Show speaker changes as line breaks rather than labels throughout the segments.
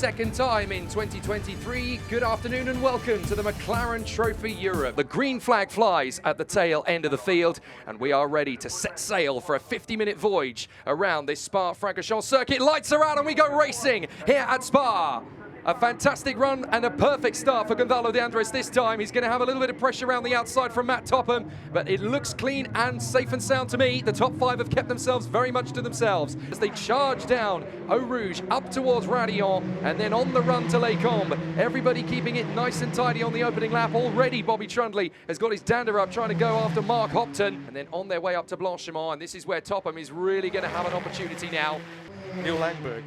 second time in 2023. Good afternoon and welcome to the McLaren Trophy Europe. The green flag flies at the tail end of the field and we are ready to set sail for a 50-minute voyage around this Spa-Francorchamps circuit. Lights are out and we go racing here at Spa. A fantastic run and a perfect start for Gonzalo de Andres this time. He's going to have a little bit of pressure around the outside from Matt Topham, but it looks clean and safe and sound to me. The top five have kept themselves very much to themselves as they charge down Eau Rouge up towards Radillon and then on the run to Les Combes. Everybody keeping it nice and tidy on the opening lap. Already Bobby Trundley has got his dander up trying to go after Mark Hopton and then on their way up to Blanchiment, and this is where Topham is really going to have an opportunity now.
Neil Langberg,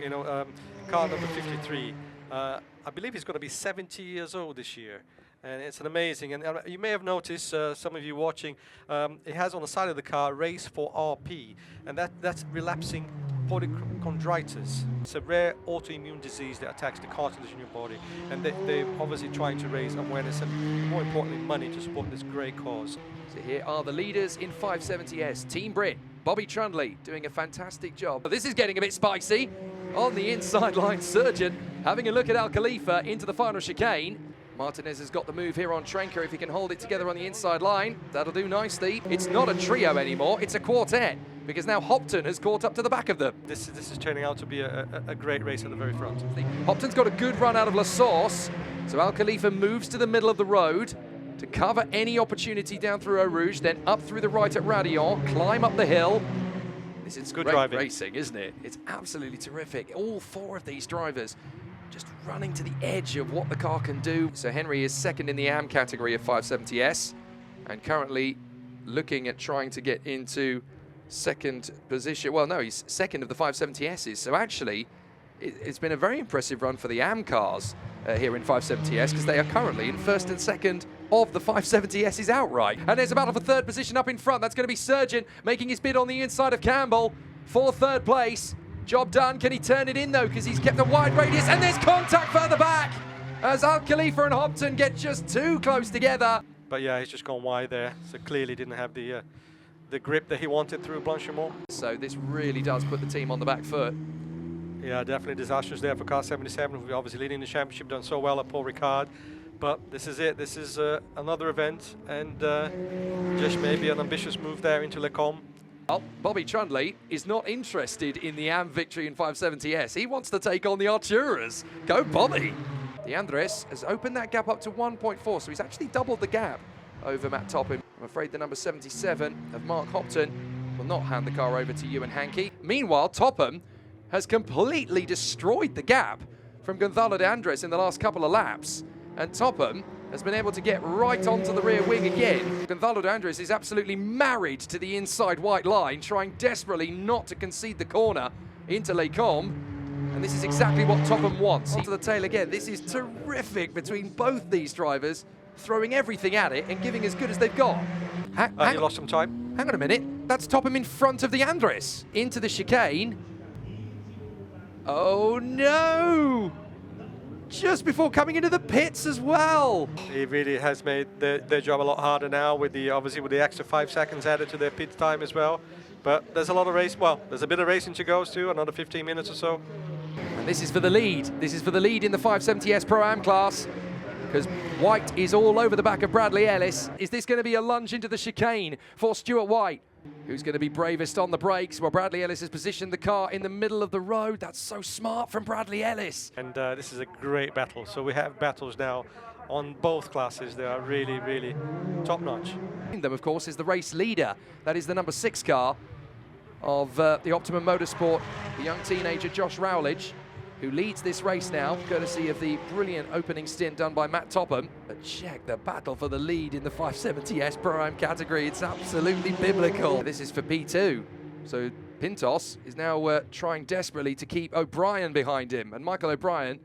car number 53. I believe he's going to be 70 years old this year, and it's an amazing. And you may have noticed, some of you watching, it has on the side of the car "Race for RP," and that's relapsing polychondritis. It's a rare autoimmune disease that attacks the cartilage in your body, and they're obviously trying to raise awareness and, more importantly, money to support this great cause.
So here are the leaders in 570S. Team Brit, Bobby Trundley doing a fantastic job. But this is getting a bit spicy. On the inside line, Surgeon having a look at Al Khalifa into the final chicane. Martinez has got the move here on Trenker. If he can hold it together on the inside line, that'll do nicely. It's not a trio anymore, it's a quartet, because now Hopton has caught up to the back of them.
This is turning out to be a great race at the very front.
Hopton's got a good run out of La Source, so Al Khalifa moves to the middle of the road to cover any opportunity down through Eau Rouge, then up through the right at Radillon, climb up the hill. This is
good
great
driving.
Racing, isn't it? It's absolutely terrific. All four of these drivers just running to the edge of what the car can do. So Henry is second in the AM category of 570S and currently looking at trying to get into second position. Well, no, he's second of the 570Ss. So actually, it's been a very impressive run for the AM cars here in 570S because they are currently in first and second of the 570Ss outright. And there's a battle for third position up in front. That's going to be Surgeon making his bid on the inside of Campbell for third place. Job done. Can he turn it in though? Because he's kept a wide radius and there's contact further back as Al Khalifa and Hopton get just too close together.
But yeah, he's just gone wide there. So clearly didn't have the grip that he wanted through Blanchiment.
So this really does put the team on the back foot.
Yeah, definitely disastrous there for car 77, who's obviously leading the championship, done so well at Paul Ricard. But this is it. This is another event, and just maybe an ambitious move there into Les Combes.
Well, Bobby Trundley is not interested in the AM victory in 570S. He wants to take on the Arturas. Go Bobby! De Andres has opened that gap up to 1.4, so he's actually doubled the gap over Matt Topham. I'm afraid the number 77 of Mark Hopton will not hand the car over to Ewan Hankey. Meanwhile, Topham has completely destroyed the gap from Gonzalo de Andres in the last couple of laps. And Topham has been able to get right onto the rear wing again. Gonzalo de Andres is absolutely married to the inside white line, trying desperately not to concede the corner into Les Combes. And this is exactly what Topham wants. Onto the tail again. This is terrific between both these drivers, throwing everything at it and giving as good as they've got.
He lost some time.
Hang on a minute. That's Topham in front of de Andres. Into the chicane. Oh no! Just before coming into the pits as well.
He really has made their job a lot harder now with obviously with the extra 5 seconds added to their pit time as well. But there's a lot of race. Well, there's a bit of racing to go to, another 15 minutes or so.
And this is for the lead. This is for the lead in the 570S Pro-Am class, because White is all over the back of Bradley Ellis. Is this going to be a lunge into the chicane for Stuart White? Who's going to be bravest on the brakes? Well, Bradley Ellis has positioned the car in the middle of the road. That's so smart from Bradley Ellis.
And this is a great battle. So we have battles now on both classes. They are really, really top-notch.
Them, of course, is the race leader. That is the number 6 car of the Optimum Motorsport, the young teenager Josh Rowledge, who leads this race now, courtesy of the brilliant opening stint done by Matt Topham. But check the battle for the lead in the 570S Pro-Am category. It's absolutely biblical. This is for P2. So Pintos is now trying desperately to keep O'Brien behind him. And Michael O'Brien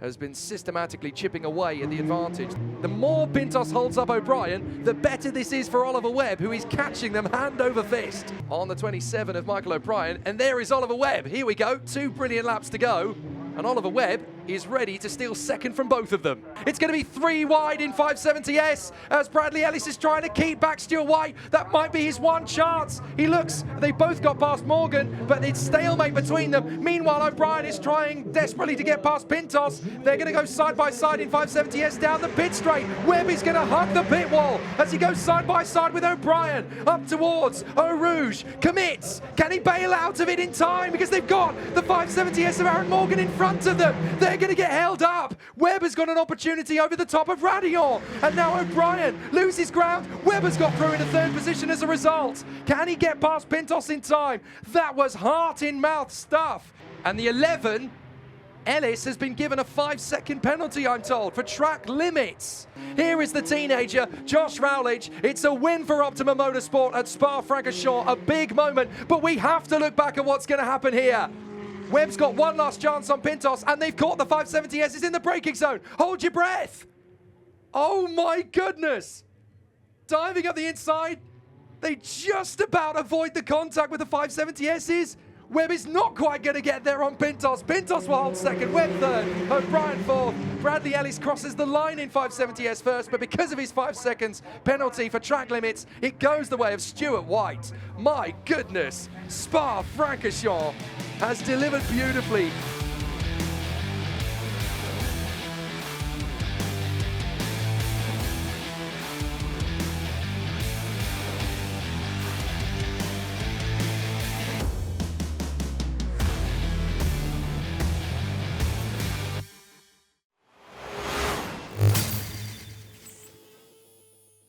has been systematically chipping away at the advantage. The more Pintos holds up O'Brien, the better this is for Oliver Webb, who is catching them hand over fist. On the 27 of Michael O'Brien, and there is Oliver Webb. Here we go, 2 brilliant laps to go. And Oliver Webb is ready to steal second from both of them. It's going to be 3 wide in 570S as Bradley Ellis is trying to keep back Stuart White. That might be his one chance. He looks, they both got past Morgan, but it's stalemate between them. Meanwhile, O'Brien is trying desperately to get past Pintos. They're going to go side by side in 570S down the pit straight. Webb is going to hug the pit wall as he goes side by side with O'Brien up towards Eau Rouge. Commits. Can he bail out of it in time? Because they've got the 570S of Aaron Morgan in front of them. They're going to get held up. Webb has got an opportunity over the top of Radillon. And now O'Brien loses ground. Webb has got through into third position as a result. Can he get past Pintos in time? That was heart-in-mouth stuff. And the 11, Ellis has been given a 5-second penalty, I'm told, for track limits. Here is the teenager, Josh Rowledge. It's a win for Optima Motorsport at Spa-Francorchamps, a big moment, but we have to look back at what's going to happen here. Webb's got one last chance on Pintos, and they've caught the 570S. It's in the braking zone. Hold your breath. Oh my goodness. Diving up the inside. They just about avoid the contact with the 570Ss. Webb is not quite going to get there on Pintos. Pintos will hold second, Webb third, O'Brien fourth. Bradley Ellis crosses the line in 570S first, but because of his 5 seconds penalty for track limits, it goes the way of Stuart White. My goodness, Spa-Francorchamps has delivered beautifully.